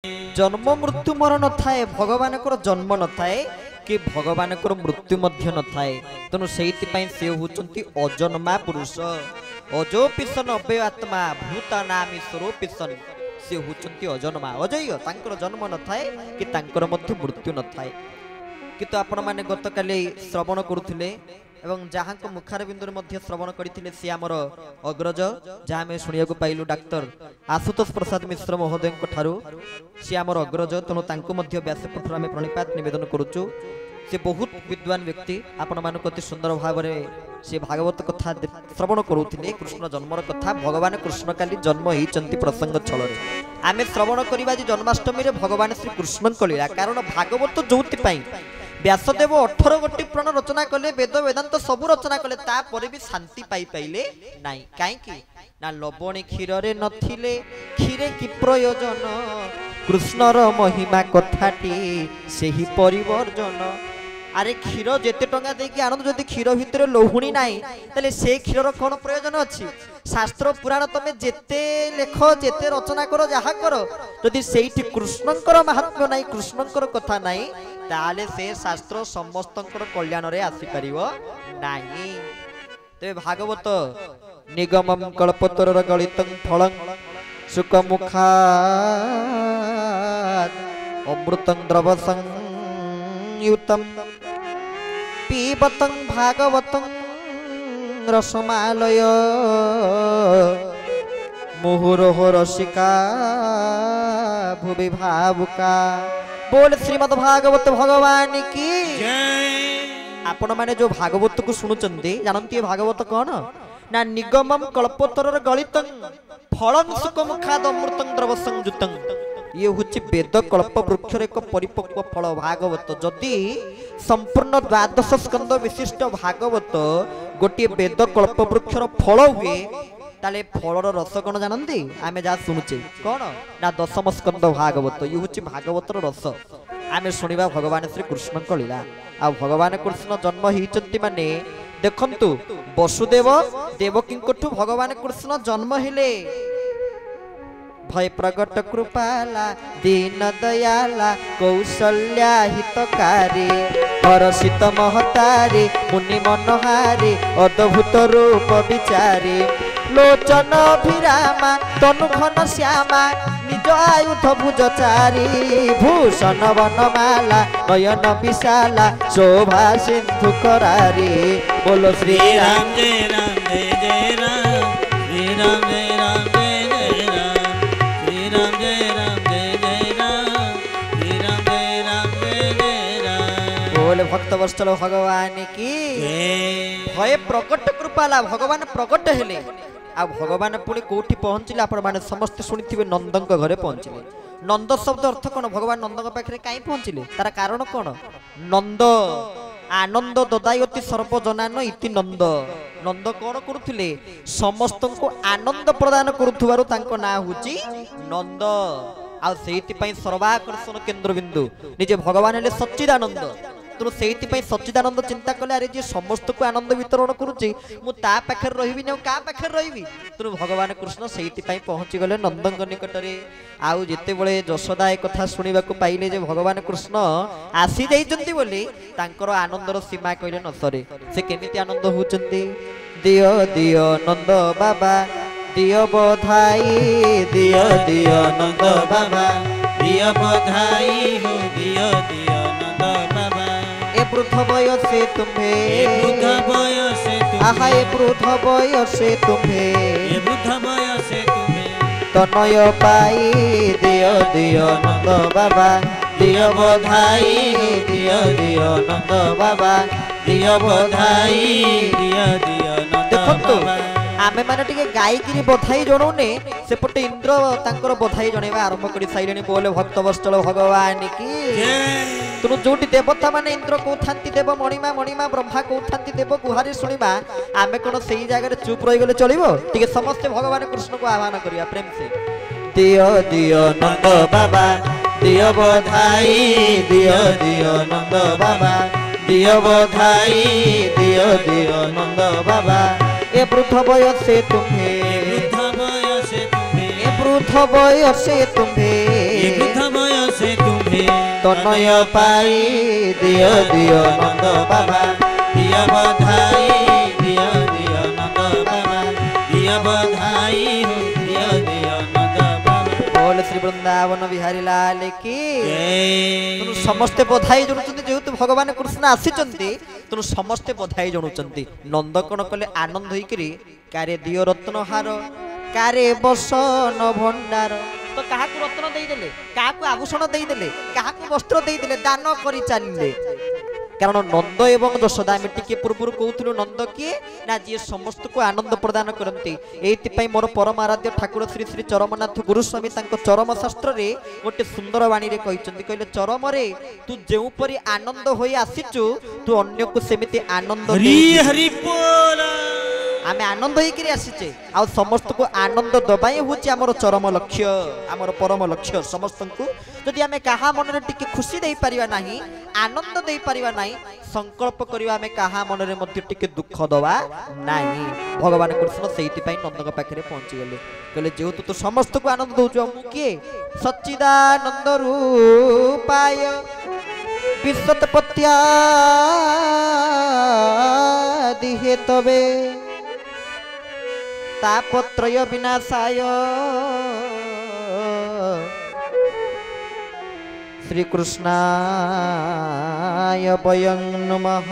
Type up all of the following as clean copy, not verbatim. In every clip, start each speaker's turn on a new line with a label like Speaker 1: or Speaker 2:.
Speaker 1: जन्म मृत्यु मरण थाए भगवान जन्म न थाए कि भगवान मृत्यु मध्य न थाए तेणु से होती अजन्मा पुरुष अजो पिसन अव्यय आत्मा भूता नामी स्वरूपिसन से होती अजन्मा अजय तांकर जन्म न थाए कि तांकर मध्य मृत्यु न थाए किंतु आपण माने गतकाली श्रवण करुथिले एवं जहाँ को मुखार बिंदु मध्य श्रवण करते सी आमर अग्रज जहाँ आम शुणा पाइलु डाक्तर आशुतोष प्रसाद मिश्र महोदय सी आमर अग्रज तेणु व्यासपीठ आम प्रणिपात नवेदन करुचु से बहुत विद्वान व्यक्ति आपण मानक अति सुंदर भाव से भागवत कथा श्रवण करुले कृष्ण जन्मर कथा भगवान कृष्ण काली जन्म होती प्रसंग छल आम श्रवण करवा जन्माष्टमी भगवान श्री कृष्ण लीला कारण भागवत जो व्यासदेव 18 गोटी प्रण रचना कले वेद वेदांत सबु रचना कले तापर भी शांति पाई पाइले नाई काईकी ना लवणी क्षीर रे नथिले क्षीरे की प्रयोजन कृष्णर महिमा कथाटी सेही परिवर्जन अरे क्षीर जेते टंगा देकी आनंद जदि क्षीर भितर लहुणी नाई तले से क्षीर कौन प्रयोजन अच्छी शास्त्र पुराण तमे जेते लेख जेते रचना करो जहा करो जदि सेठी कृष्णंकर महात्म्य नाई कृष्णंकर कथा नाई ताले से शास्त्र समस्तंकर कल्याण रे आसी परिवो नाही ते भागवत निगमम कल्पतरर गलितं फलं सुखमुखात् अमृतं द्रवसं युतं पीबतं भागवतं रसमालय मुहुरोह रसिका भुवि भावुका बोल श्रीमद् भागवत भगवान की आपण माने जो भागवत को शुणुचंदी जानती भागवत कौन ना निगमम कल्पतरर गलितं फलं सुखमुखाद अमृतं द्रवसंयुतं ये होची वेद कल्प वृक्षर एक परिपक्व फल भागवत जदि संपूर्ण द्वादश स्कंद विशिष्ट भागवत गोटे वेद कल्प वृक्षर फल हुए ताले फलर रस कौन जानती आमे जा शुणुचे कौन ना दशम स्कंद भागवत ये हूँ भागवतर रस आमे शुणा भगवान श्री कृष्ण लीला आ भगवान कृष्ण जन्म होती माने देखंतु वसुदेव देवकी भगवान कृष्ण जन्म हेले भय प्रगट कृपाला दीन दयाला कौशल्या हितकारी हरषित महतारी मुनि मनहारी अद्भुत रूप विचारी लोचन अभिरामा तनु घन श्यामा निज आयुध भुजचारी भूषण वनमाला नयन विशाला शोभा सिंधु करारी बोलो श्री राम जय राम जय जय राम श्री राम जय राम जय जय राम श्री राम जय राम जय जय राम श्री राम जय राम जय जय राम बोले भक्त वत्सल भगवान की भय प्रकट कृपाला भगवान प्रकट हेले आ भगवान पुणी कोठी पहुँचले आपण माने समस्त शुणिथिबे नंदंक घरे पहुँचले नंद शब्द अर्थ कौन भगवान नंदंक पाखरे काई पहुँचले तार कारण कौन नंद आनंद ददायति सर्वजनान इति नंद नंद कौन करुथिले समस्त को आनंद प्रदान करुथुवारु तांको ना होची नंद आ सेति पई सर्वाकर्षण केंद्र बिंदु निजे भगवान हेले सच्चिदानंद तेणु से सच्चिदानंद चिंता कले अरे जी समस्त को आनंद वितरण करुच्ची मुझे पाखे रही क्या पाखे रही तेणु भगवान कृष्ण से पहुँची गले नंदंक निकट में आउ जिते बड़े यशोदा एक कथा शुणा पाइले जे भगवान कृष्ण आसी जाइछन्ति बोली तांकर आनंदर सीमा कहले न सरे से केमिति आनंद होउछन्ति दियो दियो नंद बाबा दियो बधाई दियो दियो नंद बाबा दियो बधाई हो दियो दियो नंद बाबा ए वृद्ध बयसे तुम्हें आहा ए वृद्ध बयसे तुम्हें तनय पाई दियो दियो नंद बाबा दियो बधाई दियो दियो नंद बाबा दियो बधाई दियो दियो नंद बाबा आमे माने टिके गायकी बधाई जणौने सेपटे इंद्र तांकर बधाई जणेबा आरंभ करि साइलेनी बोले भक्त वत्सल भगवान की तेणु जोटी देवता माने इंद्र कहते देव मणिमा मणिमा ब्रह्मा कहते देव गुहारी शुणा आमे कौन से जगह चुप रही गले चलो टे समस्ते भगवान कृष्ण को आह्वान करिया प्रेम से दियो दियो नंद बाबा दियो बधाई दियो दियो नंद बाबा दियो बधाई दियो दियो नंद बाबा ए वृद्ध बयसे तुम्हें ए वृद्ध बयसे तुम्हें तनय पाई दियो दियो नंद बाबा
Speaker 2: दिया बधाई दिया दिया नंद बाबा दिया बधाई हो दिया दिया नंद बाबा।
Speaker 1: बोल श्री वृंदावन बिहारी लाल की तुम समस्ते बधाई जणुचंती जेहेतु भगवान कृष्ण आसीचंती तुम समस्ते बधाई जणुचंती। नंद कोन कले आनंद होइकरी कारे दियो रत्न हार कारे बसन भंडार तो काहाकु रत्न देई देले काहाकु आभूषण देई देले काहाकु वस्त्र देई देले दान करी चलिले। कारण नंद एवं यशोदा आम टिके पूर्व कहूलु नंद किए ना जी समस्त को आनंद प्रदान करती। ये मोर परम आराध्य ठाकुर श्री श्री चरमनाथ गुरुस्वामी चरम शास्त्र रे गोटे सुंदर वाणी रे कहले चरम रे तू जेउपरी आनंद होई आसीचु तू अन्य को सेमिति आनंद
Speaker 2: हरि बोल
Speaker 1: आमे आनंद होइकरी आसीचे आ समस्त को आनंद दबाई होची हमर चरम लक्ष्य हमर परम लक्ष्य। समस्त को जदि आमे कहा मन रे टिके खुशी देई परिवा नाही आनंद देई परिवा नाही संकल्प करिवा आमे कहा मन रे मध्ये टिके दुख दवा नाही। भगवान कृष्ण सेहिति पई नंदक पाखरे पहुंची गेले कहले जेहेतु तू समस्त को आनंद दउछु मु किए सच्चिदानंद रूपाय विश्वोत्पत्त्या दिहे तबे तापत्रय विनाशाय श्री कृष्णाय वयं नमः।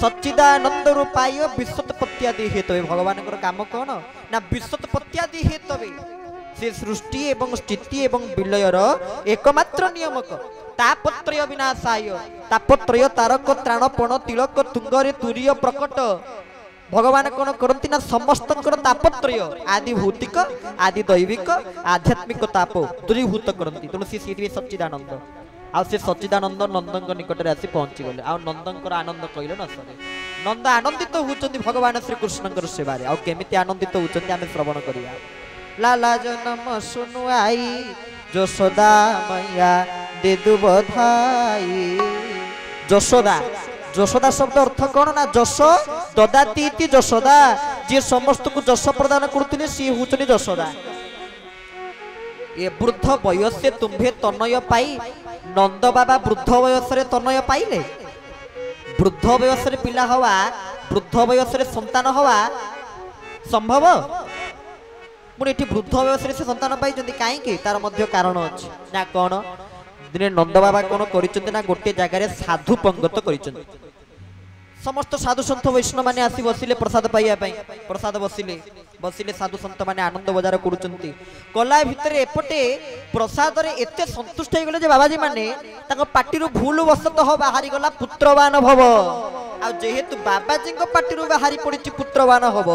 Speaker 1: सच्चिदानंद रूपाय विश्वोत्पत्त्यादि हेतवे भगवान काम कौन ना विश्वोत्पत्त्यादि हेतवे से सृष्टि एवं स्थिति एवं विलयर एकमात्र नियमक तापत्रय विनाशाय तापत्रय तारक त्राणपण तिलक तुंगरे तुरीय प्रकट भगवान कौन करती ना समस्त तापत्रय आदि भौतिक आदि दैविक आध्यात्मिक ताप दूरीभूत करती तेणु सी सच्चिदानंद आ से सच्चिदानंद नंदन निकट में आसी पहुंची गले आ नंदन आनंद कहले न सरे नंद आनंदित होचंदी भगवान श्री कृष्ण सेवा रे आ केमिति आनंदित होचंदी आमे श्रवण करिया। लाला जन्म सुनु आई यशोदा मैया देदु बधाई। यशोदा यशोदा शब्द अर्थ कौन ना जश ददाती यशोदा जी समस्त को जश प्रदान करुले सी हूँ यशोदा। ये वृद्ध वयस तुम्भे तनय पाई नंद बाबा वृद्ध वयस तनय पाइले वृद्ध वयस पिला हवा वृद्ध वयस संतान हवा संभव मुझे वृद्ध वयस से संतान पाई कहीं तार मध्य कारण अच्छी ना कौन दिने नंद बाबा कौन कर गोटे जगार साधु पंगत कर समस्त साधु सन्थ वैष्णव मैंने आसी बसिले प्रसाद पाइबा प्रसाद बसिले बसिले साधु सन्थ मैंने आनंद बजार करुचंती कला भितर एपटे प्रसाद रे एते संतुष्ट हो गले बाबाजी माने ताको पाटिरु भूल वसतः बाहरी गला पुत्रवान भव आ जेहेतु बाबाजी पाटिरु बाहरी पड़ी पुत्रवान हब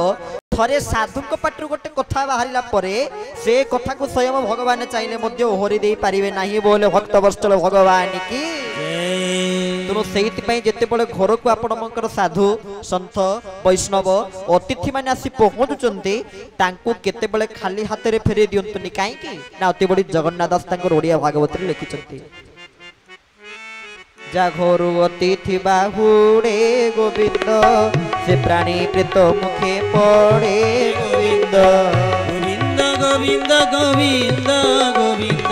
Speaker 1: थरे साधु पाटिरु गोटे कथा बाहरिला परे से कथा को स्वयं भगवान चाहिए मध्य ओहरी दे पारिबे नाही बोले भक्त वत्सल भगवान की तेणु से घर को आपण साधु सन्थ वैष्णव अतिथि मैंने आसी पहुँचुंटे केते खाली हाथ में फेरे दिंतुनि कहीं ना अति बड़ी जगन्नाथ दास ओडिया भागवत लिखिं जा घर अतिथि बाहुड़े गोविंद से प्राणी प्रेत मुखे पड़े गोविंद
Speaker 2: गोविंद गोविंद गोविंद गोविंद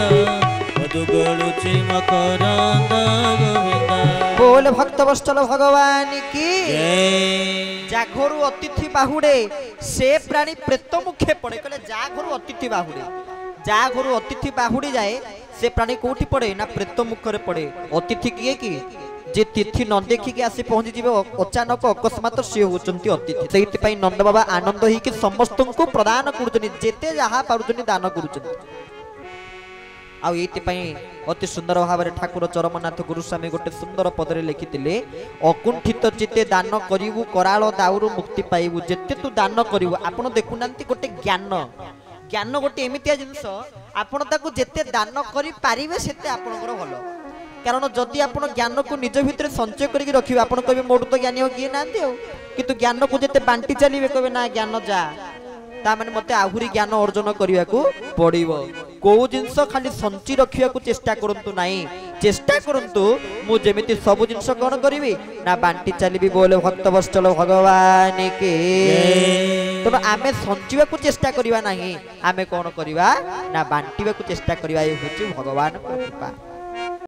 Speaker 2: मधुगलुचे मकरंद गोविंद
Speaker 1: बोल भक्त वत्सल भगवान की जा घर अतिथि बाहुड़े से प्राणी प्रेत मुखे पड़े कहले जा घर अतिथि बाहुड़े जा घर अतिथि बाहुड़ी जाए से प्राणी कोठी पड़े ना प्रेत मुखरे पड़े अतिथि किए कि जे तिथि न देखिकी आसी पहुंची जीवे अचानक अकस्मात सी होचंती अतिथि से नंद बाबा आनंद ही कि समस्त को प्रदान करुचंती जेते जहा पारुचंती दान करुचंती आ अति सुंदर भाव में ठाकुर चरमनाथ गुरुस्वामी गोटे सुंदर पदरे लिखिते अकुंठित चिते दान करू कराल दाउरु मुक्ति पाइबू जेते तू दान करू आपण देखुना गोटे ज्ञान ज्ञान गोटे एमितिया जिनस आपण ताकू जेते दान करि पारिबे सेते आपनकर भलो कारण जदि आपण ज्ञान को निज भितर संचय करिक रखिबे आपण कहबे मोडू तो ज्ञानी हो किए नांती हो किंतु ज्ञान को जेते बांटी चलीबे कहबे ना ज्ञान जा ता माने मते आहुरी ज्ञान अर्जन करिया को पड़िबो को जिंस खाली संचि रखिया को चेष्टा करंतु नाही चेष्टा करंतु मु जेमिति सब जिंस कोन करिवि ना बांटी चलीबी बोले भक्त वत्सल भगवान के तो आमे संचिवा को चेष्टा करिवा नाही आमे कोन करिवा ना बांटीवा को चेष्टा करिवा ए होची भगवान को कृपा।